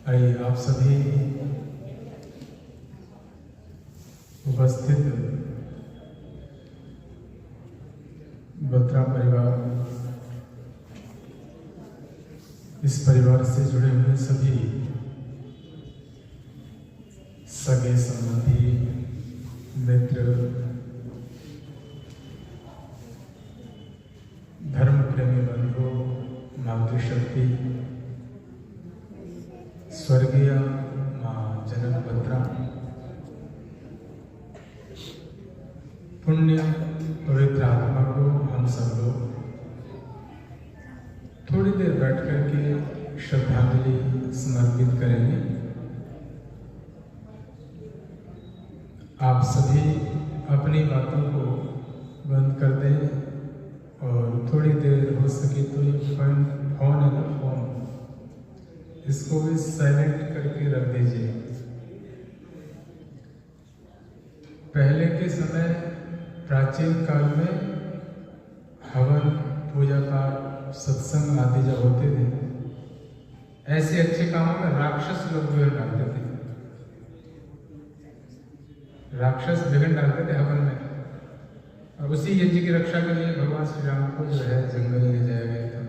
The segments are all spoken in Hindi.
आइए आप सभी उपस्थित बत्रा परिवार, इस परिवार से जुड़े हुए सभी सगे संबंधी, मित्र, धर्म प्रेमी बंधु, मातृशक्ति, स्वर्गीय माँ जनक बत्रा, पुण्य पवित्र आत्मा को हम सब लोग थोड़ी देर बैठ करके श्रद्धांजलि समर्पित करेंगे। आप सभी अपनी बातों को बंद कर दें और थोड़ी देर हो सके तो ये फोन है ना, फोन, इसको भी साइलेंट करके रख दीजिए। पहले के समय प्राचीन काल में हवन, पूजा पाठ, सत्संग आदि जब होते थे, ऐसे अच्छे कामों में राक्षस लोग विघ्न डालते थे। राक्षस विघ्न डालते थे हवन में, और उसी यज्ञ की रक्षा के लिए भगवान श्री राम को जो है जंगल ले जाया गया था,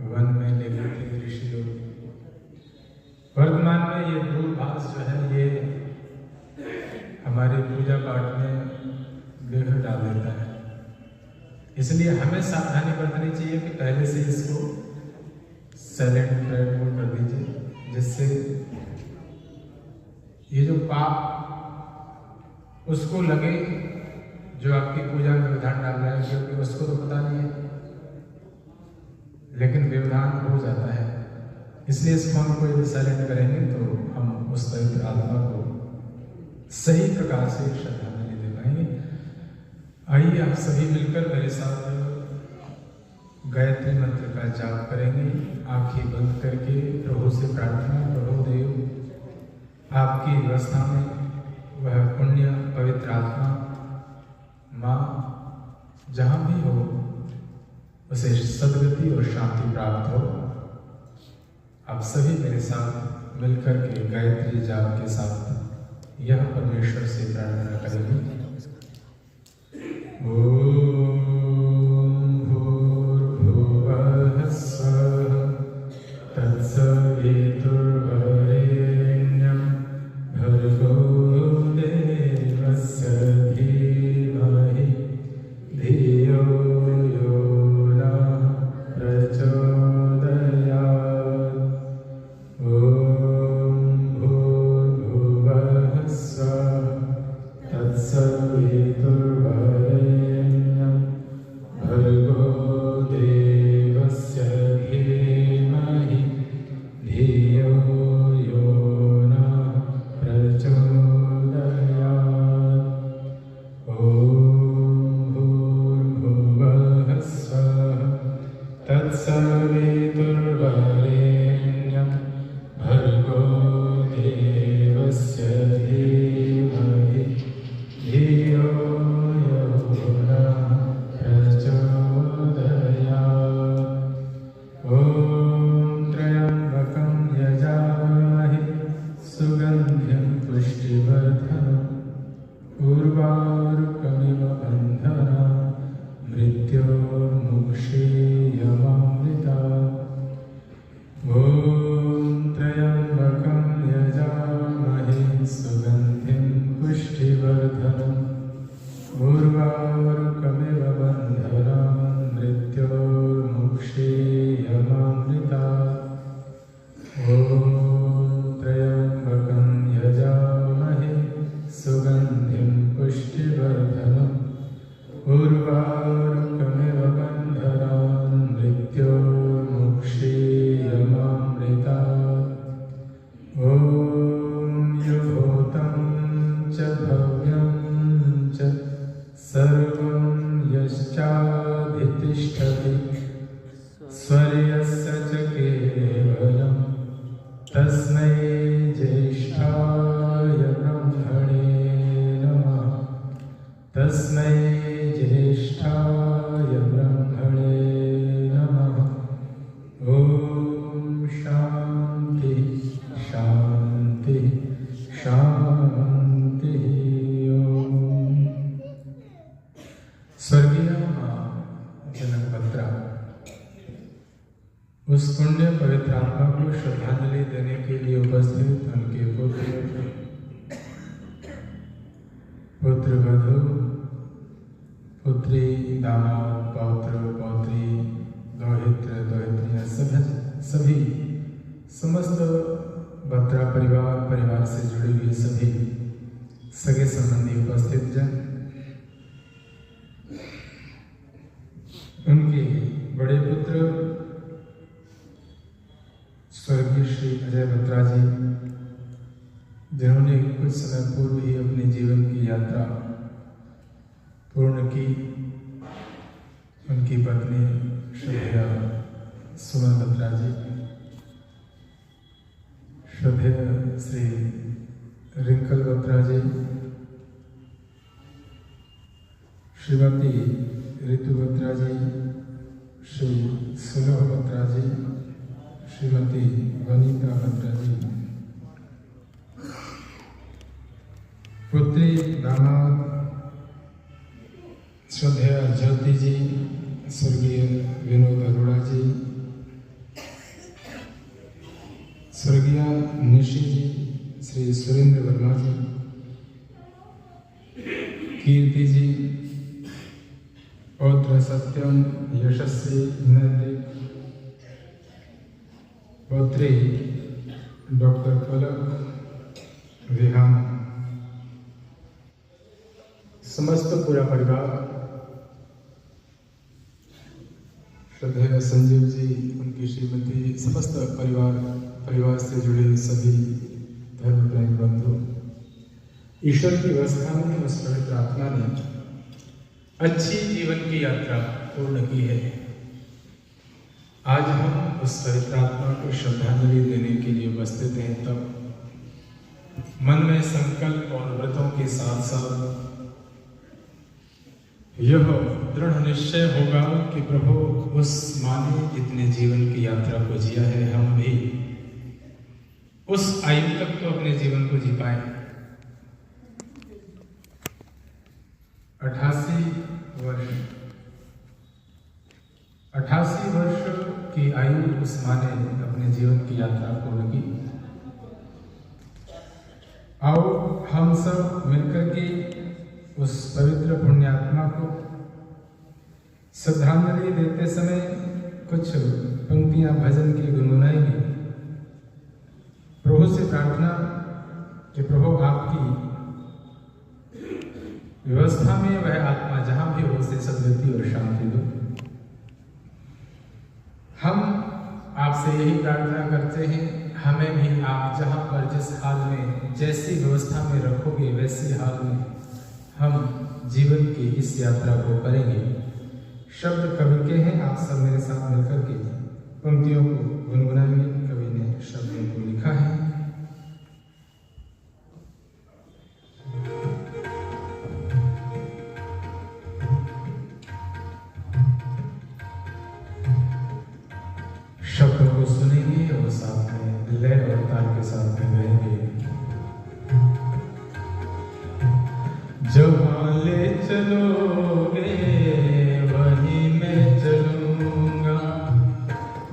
वन में ले गए थे ऋषि लोग। वर्तमान में ये दूरभाष जो है ये हमारे पूजा पाठ में विघ्न डाल देता है। इसलिए हमें सावधानी बरतनी चाहिए कि पहले से इसको साइलेंट मोड कर दीजिए, जिससे ये जो पाप उसको लगे जो आपकी पूजा में विधान डाल रहा है, क्योंकि उसको तो पता नहीं है, लेकिन व्यवधान हो जाता है। इसलिए इस फोन को यदि साइलेंट करेंगे तो हम उस पवित्र आत्मा को सही प्रकार से श्रद्धांजलि दे पाएंगे। आइए आप सभी मिलकर मेरे साथ गायत्री मंत्र का जाप करेंगे, आंखें बंद करके प्रभु से प्रार्थना। प्रभु देव, आपकी व्यवस्था में वह पुण्य पवित्र आत्मा माँ जहाँ भी हो उसे सद्गति और शांति प्राप्त हो। आप सभी मेरे साथ मिलकर के गायत्री जाप के साथ यह परमेश्वर से प्रार्थना करेंगे। ओम भूर्भुवः स्वः तत्सवितुर्वरेण्यं भर्गो देवस्य धीमहि धियो यो नः प्रचोदयात्। उस पुण्य पवित्र आत्मा को श्रद्धांजलि देने के लिए उपस्थित उनके पुत्र वधू, पुत्री, दामाद, पौत्र, पौत्री, दौहित्र, दौहित्रियां, सभी समस्त बत्रा परिवार से जुड़े हुए सभी सगे संबंधी उपस्थित जन, उनके बड़े पुत्र स्वर्गीय श्री अजय बत्रा जी, जिन्होंने कुछ समय पूर्व ही अपने जीवन की यात्रा पूर्ण की, उनकी पत्नी श्रद्धेय सुमन बत्रा जी, श्रद्धेय श्री रिंकल बत्रा जी, श्रीमती ऋतु बत्रा जी, श्री सुलभ बत्रा जी, श्रीमती वनीता बत्रा जी, पुत्री दामाद श्रद्धेय ज्योति जी, स्वर्गीय विनोद अरोड़ा जी, स्वर्गीय निशी जी, श्री सुरेंद्र वर्मा जी, कीर्ति जी, पौत्र सत्यम यशस्वी नैतिक, पौत्री डॉक्टर पलक विहान, समस्त पूरा परिवार, श्रद्धेय संजीव जी, उनकी श्रीमती, समस्त परिवार से जुड़े सभी धर्म प्रेम बंधु, ईश्वर की व्यवस्था में उस पवित्र आत्मा ने अच्छी जीवन की यात्रा पूर्ण की है। आज हम उस पवित्र आत्मा को श्रद्धांजलि देने के लिए उपस्थित हैं, तब मन में संकल्प और व्रतों के साथ साथ यह दृढ़ निश्चय होगा कि प्रभु उस माँ ने जितने जीवन की यात्रा को जिया है, हम भी उस आयु तक तो अपने जीवन को जी पाए। 88 वर्ष की आयु उस माँ ने अपने जीवन की यात्रा पूर्ण की। आओ हम सब मिलकर के उस पवित्र पुण्यात्मा को श्रद्धांजलि देते समय कुछ पंक्तियां भजन की गुनगुनाएंगे। प्रभु से प्रार्थना कि प्रभु आपकी व्यवस्था में वह आत्मा जहां भी हो उसे सद्गति और शांति दो। हम आपसे यही प्रार्थना करते हैं, हमें भी आप जहां पर जिस हाल में जैसी व्यवस्था में रखोगे वैसे हाल में हम जीवन की इस यात्रा को करेंगे। शब्द कवि के हैं, आप सब मेरे साथ मिलकर के पंक्तियों को गुनगुनाएंगे। कवि ने शब्दों को लिखा है। शब्दों को सुनेंगे और साथ में लय और ताल के साथ में गाएंगे। जहाँ ले चलोगे वहीं मैं चलूंगा,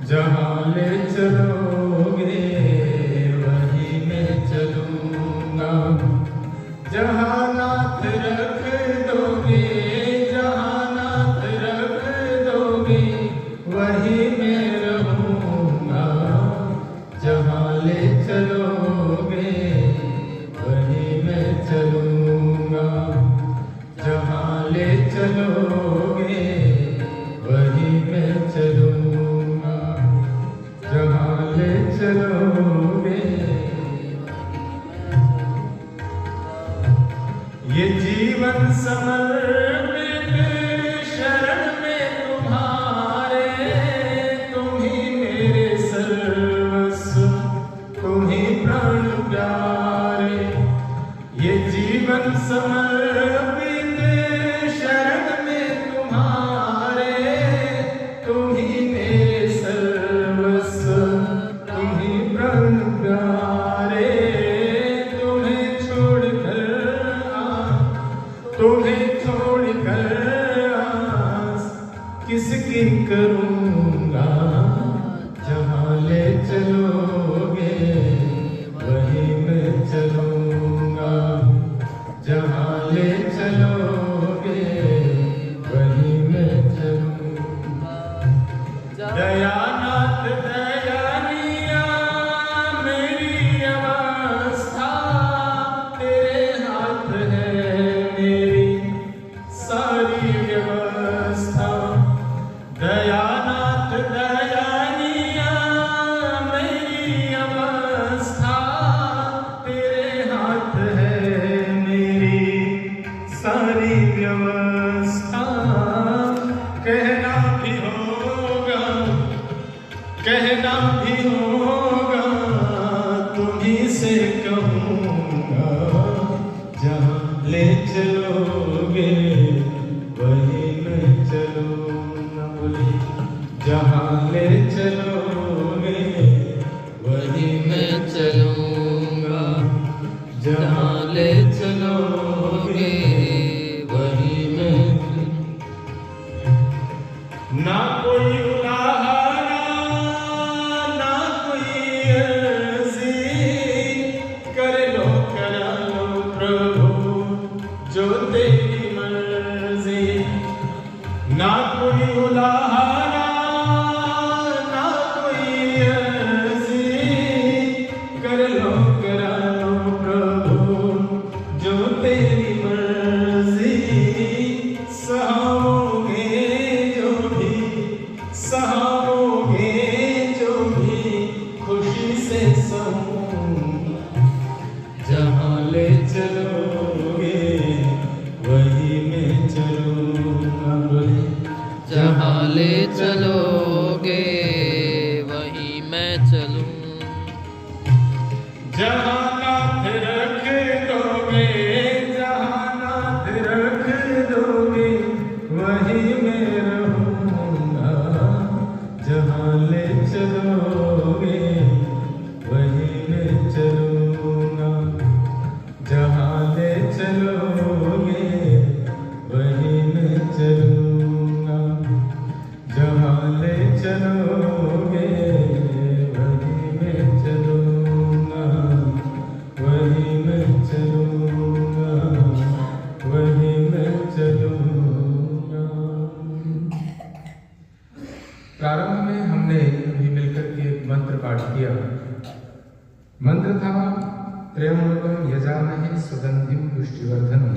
जहाँ ले चलोगे वहीं मैं चलूंगा, जहाँ नाथ रख दोगे, जहाँ नाथ रख दोगे वहीं मैं रहूंगा, जहाँ ले चलोगे वहीं मैं चलूंगा, जहाँ ले चलोगे वहीं मैं चलूंगा, जहाँ ले चलोगे। ये जीवन समर्पित शरण में तुम्हारे, तुम ही मेरे सर्वस्व, तुम ही प्राण प्यारे। ये जीवन समर्पित शरण में तुम्हारे, तुम ही मेरे सर्वस्व, तुम ही प्राण प्यारे। तुम्हें छोड़कर आस किसकी करूँगा, चलोगे वहीं मैं चलूंगा, जहाँ ले चलोगे वहीं मैं चलूंगा। दयानाथ दयानिया मेरी अवस्था तेरे हाथ है, मेरी सारी व्यवस्था। दयानाथ दयानिया मेरी अवस्था तेरे हाथ है, मेरी सारी व्यवस्था। कहना भी होगा, कहना भी होगा, तुम्हीं से कहूँगा, जहाँ ले चलोगे वहीं मैं चलूँगा। बोली जहाँ ले चलोगे वहीं मैं चलूँगा, जहाँ ले चलोगे वहीं मैं। ना कोई उलाहना ना कोई अर्जी, कर लो करा लो प्रभु जो तेरी मर्जी। ना कोई उलाहना ना कोई अर्जी, कर लो करा लो प्रभु जो तेरी मर्जी। सहाओगे जो भी, सहाओगे जो भी, खुशी से सहूँगा, जहाँ ले चलोगे वहीं मैं चलूँगा। बोले जहाँ ले चलोगे वहीं मैं चलूँ। जहाँ नाथ रख दोगे, जहाँ नाथ रख दोगे वहीं मैं रहूँगा, जहाँ ले चलोगे वहीं मैं चलूँगा, जहाँ ले चलोगे वहीं मैं चलूँगा, जहाँ ले चलोगे वहीं मैं चलूँगा, वहीं मैं चलूँगा, वहीं मैं चलूँगा। प्रारंभ में हमने अभी मिलकर के एक मंत्र पाठ किया। मंत्र था त्र्यंबकम यजामहे सुगंधिम पुष्टिवर्धनम,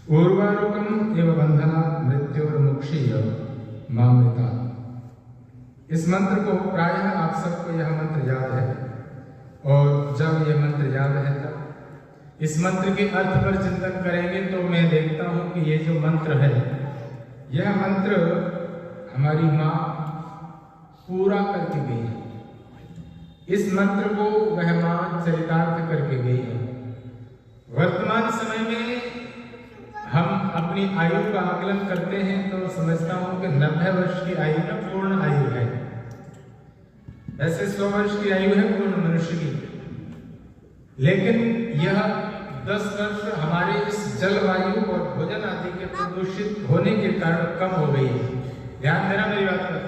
उर्वारुकम एव बंधनात् मृत्योर्मुक्षीय मामृता। इस मंत्र को प्रायः आप सबको यह मंत्र याद है, और जब यह मंत्र याद है तब इस मंत्र के अर्थ पर चिंतन करेंगे तो मैं देखता हूँ कि ये जो मंत्र है, यह मंत्र हमारी माँ पूरा करके गई है। इस मंत्र को वह माँ चरितार्थ करके गई है। वर्तमान समय में हम अपनी आयु का आकलन करते हैं तो समझता हूँ कि 90 वर्ष की आयु में पूर्ण आयु है। ऐसे 100 वर्ष की आयु है पूर्ण मनुष्य की, लेकिन यह 10 वर्ष हमारे इस जलवायु और भोजन आदि के प्रदूषित होने के कारण कम हो गई है। ध्यान देना मेरी बात पर।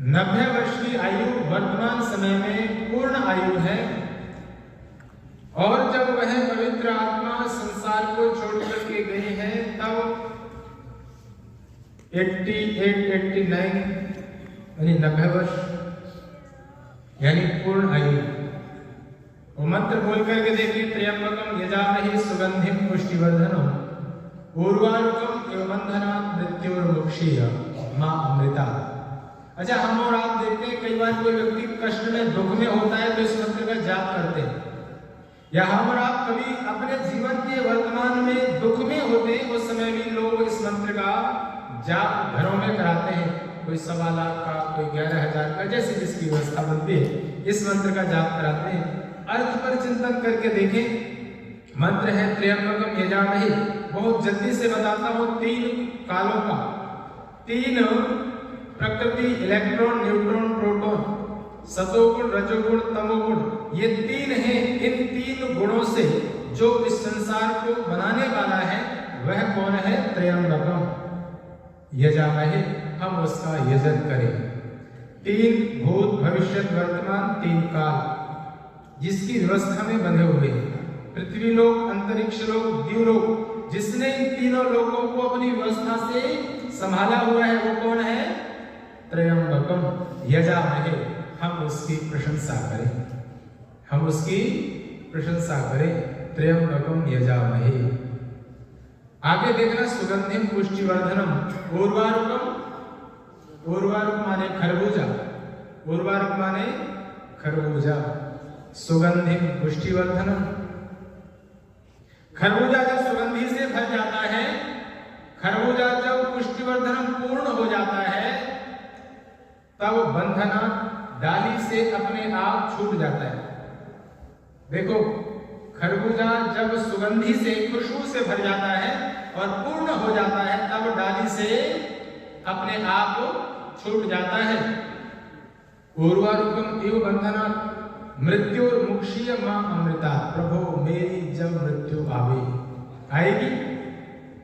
90 वर्ष की आयु वर्तमान समय में पूर्ण आयु है, और जब वह पवित्र आत्मा संसार को छोड़ करके गई है तब 89 यानी 90 वर्ष यानी पूर्ण आयु। वो मंत्र बोल करके देखिए, त्र्यंबकम यजामहे सुगंधिम पुष्टिवर्धनम, उर्वारुकम एव बंधनात् मृत्योर्मुक्षीय मां अमृता। अच्छा, हम और आप देखते हैं कई बार कोई व्यक्ति कष्ट में दुख में होता है तो इस मंत्र का जाप करते हैं, या हम और आप कभी अपने जीवन के वर्तमान में दुख में होते हैं उस समय भी लोग इस मंत्र का जाप घरों में कराते हैं। कोई 1.25 लाख का, कोई 11,000 का, जैसे जिसकी व्यवस्था बनती है इस मंत्र का जाप कराते हैं। अर्थ पर चिंतन करके देखें। मंत्र है त्र्यंबकम यजामहे। बहुत जल्दी से बताता हूँ 3 कालों का, 3 प्रकृति, इलेक्ट्रॉन, न्यूट्रॉन, प्रोटॉन, सतोगुण, रजोगुण, तमोगुण, ये 3 हैं। इन 3 गुणों से जो इस संसार को बनाने वाला है वह कौन है? त्र्यंबकम यजामहे। हम उसका यजन करें। तीन भूत भविष्य वर्तमान, तीन काल जिसकी व्यवस्था में बंधे हुए हैं। पृथ्वी लोक, अंतरिक्ष लोक, द्युलोक, जिसने इन तीनों लोगों को अपनी व्यवस्था से संभाला हुआ है वो कौन है? त्रयंबकम यजामहे। हम उसकी प्रशंसा करें, हम उसकी प्रशंसा करें। त्रयंबकम यजामहे। आगे देखना, सुगंधिम पुष्टिवर्धनम। उर्वारुकम, उर्वारुक माने खरबूजा, उर्वारुक माने खरबूजा। सुगंधिम पुष्टिवर्धनम। खरबूजा जब सुगंधि से भर जाता है, खरबूजा जब पुष्टिवर्धनम पूर्ण हो जाता है, तब बंधना डाली से अपने आप छूट जाता है। देखो, खरबूजा जब सुगंधि से, खुशबू से भर जाता है और पूर्ण हो जाता है, तब डाली से अपने आप छूट जाता है। उर्वारुकम एव बंधना मृत्यु मुक्षीय मां अमृता। प्रभु मेरी जब मृत्यु आवे, आएगी,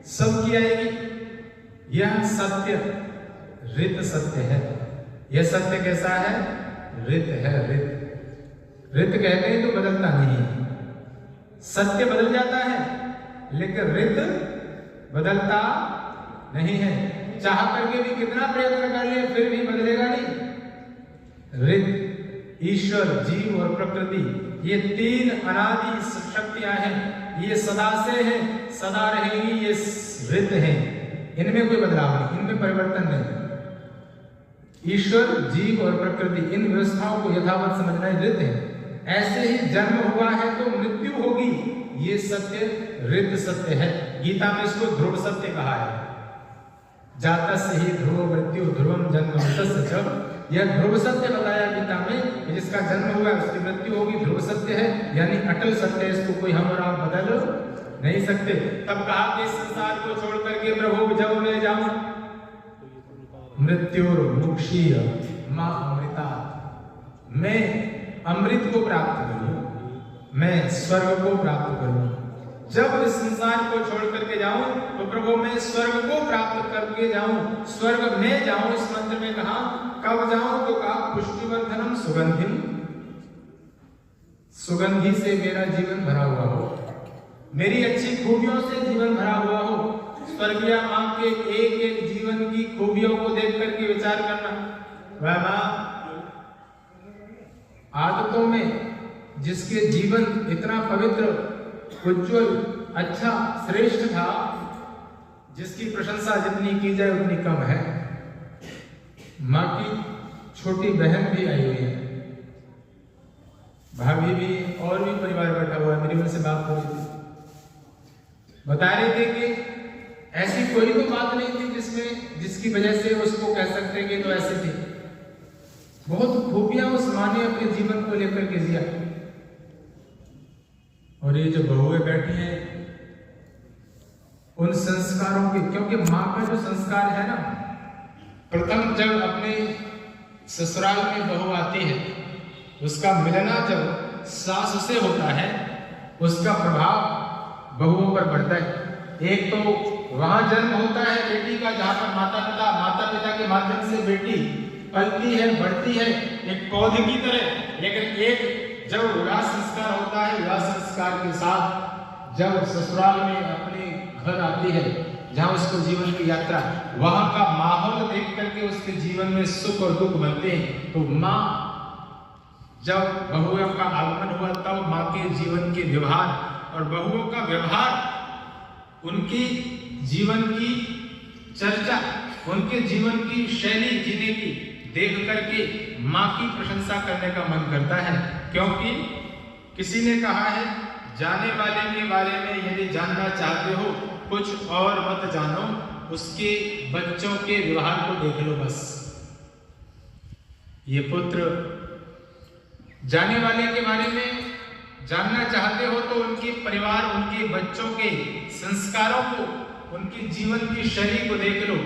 सबकी आएगी। यह सत्य ऋत सत्य है। यह सत्य कैसा है? ऋत है, ऋत। ऋत कहते हैं तो बदलता नहीं है। सत्य बदल जाता है लेकिन ऋत बदलता नहीं है। चाह करके भी कितना प्रयत्न कर ले फिर भी बदलेगा नहीं। ऋत, ईश्वर, जीव और प्रकृति, ये तीन अनादि शक्तियां हैं। ये सदा से हैं, सदा रहेंगी। ये ऋत हैं, इनमें कोई बदलाव नहीं, इनमें परिवर्तन नहीं। ईश्वर, जीव और प्रकृति, इन व्यवस्थाओं को यथावत समझना ऋत है। ऐसे ही जन्म हुआ है तो मृत्यु होगी, ये सत्य ऋत सत्य है। गीता में इसको ध्रुव सत्य कहा है। जातस्य ही ध्रुव मृत्यु ध्रुवम जन्म मृतस्य च। यह ध्रुव सत्य बताया गीता में कि जिसका जन्म हुआ है उसकी मृत्यु होगी। ध्रुव सत्य है, यानी अटल सत्य है। इसको कोई हम और आप बदल नहीं सकते। तब कहा कि इस संसार को छोड़ करके प्रभु जब मैं जाऊं, मृत्युर मुक्षीय मां अमृता। मैं अमृत को प्राप्त करूं, मैं स्वर्ग को प्राप्त करूं। जब इस संसार को छोड़ करके जाऊं तो प्रभु मैं स्वर्ग को प्राप्त करके जाऊं, स्वर्ग में जाऊं। इस मंत्र में कहा कब जाऊं तो कहा पुष्टिवर्धनम सुगंधिम। सुगंधि से मेरा जीवन भरा हुआ हो, मेरी अच्छी खूबियों से जीवन भरा हुआ हो। स्वर्गीय मां के एक एक जीवन की खूबियों को देख करके विचार करना। वह मां आदतों में जिसके जीवन इतना पवित्र, उज्जवल, अच्छा, श्रेष्ठ था, जिसकी प्रशंसा जितनी की जाए उतनी कम है। मां की छोटी बहन भी आई हुई है, भाभी भी, और भी परिवार बैठा हुआ है। मेरी उनसे बात हो रही थी, बता रहे थे कि ऐसी कोई तो बात नहीं थी जिसकी वजह से उसको कह सकते कि तो ऐसे थी। बहुत खूबियां उस मां ने अपने जीवन को लेकर के दिया। और ये जो बहुएं बैठी हैं, उन संस्कारों की, क्योंकि मां का जो संस्कार है ना, प्रथम जब अपने ससुराल में बहू आती है, उसका मिलना जब सास से होता है, उसका प्रभाव बहुओं पर बढ़ता है। एक तो वहां जन्म होता है बेटी का, जहां पर माता पिता के माध्यम से बेटी पलती है, बढ़ती है एक पौधे की तरह। लेकिन एक जब विवाह संस्कार होता है, विवाह संस्कार के साथ जब ससुराल में अपने घर आती है, जहां उसको जीवन की यात्रा, वहां का माहौल देख करके उसके जीवन में सुख और दुख बनते हैं। तो माँ जब बहुओं का आगमन हुआ तब माँ के जीवन के व्यवहार और बहुओं का व्यवहार, उनकी जीवन की चर्चा, उनके जीवन की शैली जीने की देख करके माँ की प्रशंसा करने का मन करता है। क्योंकि किसी ने कहा है, जाने वाले के बारे में यदि जानना चाहते हो कुछ और मत जानो, उसके बच्चों के व्यवहार को देख लो बस। ये पुत्र, जाने वाले के बारे में जानना चाहते हो तो उनके परिवार, उनके बच्चों के संस्कारों को, उनकी जीवन की शैली को देख लो,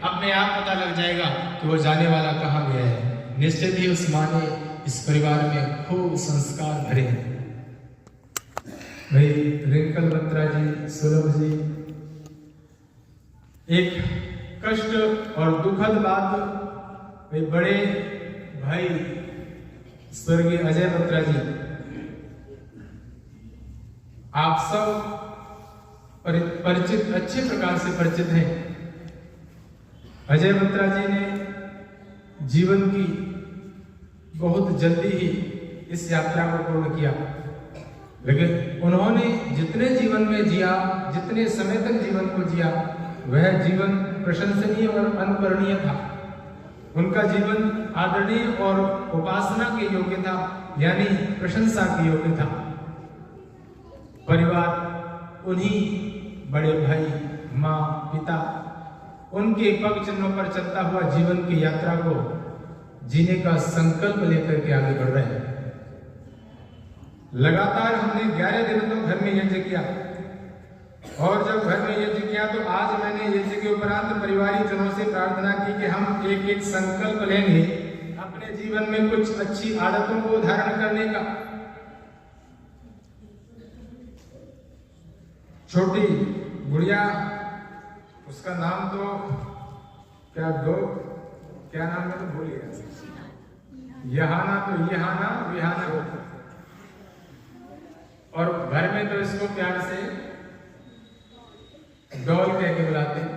अपने आप पता लग जाएगा कि वो जाने वाला कहाँ गया है। निश्चित ही उस माँ ने इस परिवार में खूब संस्कार भरे हैं। भाई रिंकल बत्रा जी, सुलभ जी, एक कष्ट और दुखद बात, भाई बड़े भाई स्वर्गीय अजय बत्रा जी, आप सब परिचित, अच्छे प्रकार से परिचित हैं। अजय बत्रा जी ने जीवन की बहुत जल्दी ही इस यात्रा को पूर्ण किया, लेकिन उन्होंने जितने जीवन में जिया, जितने समय तक जीवन को जिया, वह जीवन प्रशंसनीय और अनुकरणीय था। उनका जीवन आदरणीय और उपासना के योग्य था, यानी प्रशंसा के योग्य था। परिवार, उन्हीं बड़े भाई, माँ, पिता, उनके पग चिन्हों पर चलता हुआ जीवन की यात्रा को जीने का संकल्प लेकर के आगे बढ़ रहे हैं। लगातार हमने 11 दिन तो घर में यज्ञ किया, और जब घर में यज्ञ किया तो आज मैंने यज्ञ के उपरांत परिवारी जनों से प्रार्थना की कि हम एक एक संकल्प लेंगे अपने जीवन में कुछ अच्छी आदतों को धारण करने का। छोटी गुड़िया, उसका नाम तो क्या नाम है तो भूल गया, यहाना तो यहाना विहाना, और घर में तो इसको प्यार से डॉल कह के बुलाते हैं।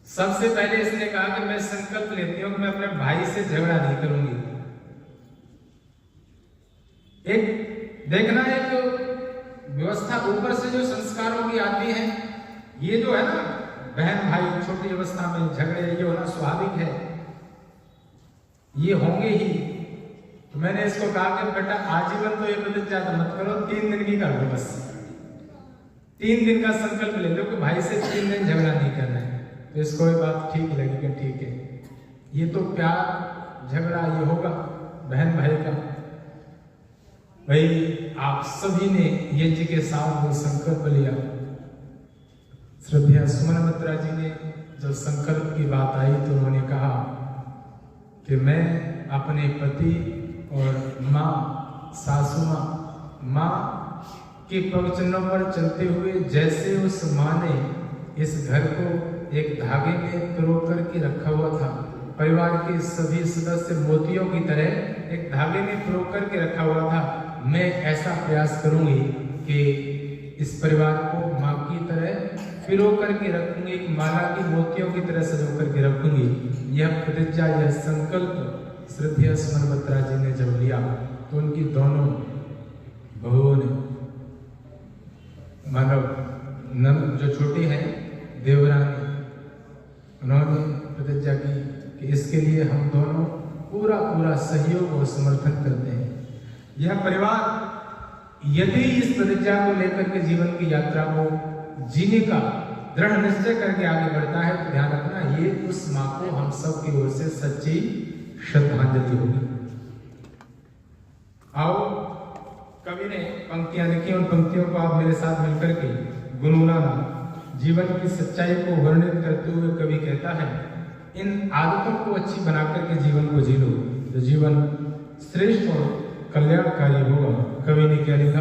सबसे पहले इसने कहा कि मैं संकल्प लेती हूं कि मैं अपने भाई से झगड़ा नहीं करूंगी। एक देखना, एक व्यवस्था ऊपर से जो संस्कारों की आती है, ये जो है ना, बहन भाई छोटी अवस्था में झगड़े ये होना स्वाभाविक है, ये होंगे ही। तो मैंने इसको कहा कि बेटा आजीवन तो ये प्रतिज्ञा मत करो, 3 दिन की कर लो, बस 3 दिन का संकल्प ले लो कि भाई से 3 दिन झगड़ा नहीं करना है। तो इसको ये बात ठीक लगी कि ठीक है, ये तो प्यार झगड़ा ये होगा बहन भाई का। भाई आप सभी ने यज्ञ के साथ वो संकल्प लिया। श्रद्धेय सुमन बत्रा जी ने जब संकल्प की बात आई तो उन्होंने कहा कि मैं अपने पति और माँ, सासू माँ के पग चिन्हों पर चलते हुए, जैसे उस माँ ने इस घर को एक धागे में पिरो करके रखा हुआ था, परिवार के सभी सदस्य मोतियों की तरह एक धागे में पिरो करके रखा हुआ था, मैं ऐसा प्रयास करूंगी कि इस परिवार को माँ की तरह पिरो करके रखूंगी, एक माला की मोतियों की तरह सजो करके रखूंगी। यह प्रतिज्ञा, यह संकल्प श्रद्धेय सुमन बत्रा जी ने जब लिया तो उनकी दोनों बहुओं ने, मानव जो छोटी है देवरानी, उन्होंने प्रतिज्ञा की कि इसके लिए हम दोनों पूरा सहयोग और समर्थन करते हैं। यह परिवार यदि इस प्रतिज्ञा को लेकर के जीवन की यात्रा को जीने का दृढ़ निश्चय करके आगे बढ़ता है, तो ध्यान रखना, ये उस माँ को हम सब की ओर से सच्ची श्रद्धांजलि होगी। आओ, कवि ने पंक्तियां लिखी, उन पंक्तियों को आप मेरे साथ मिलकर के गुनगुनाना। जीवन की सच्चाई को वर्णित करते हुए कवि कहता है, इन आदतों को अच्छी बनाकर के जीवन को जी लो तो जीवन श्रेष्ठ और कल्याणकारी होगा। कवि ने क्या लिखा?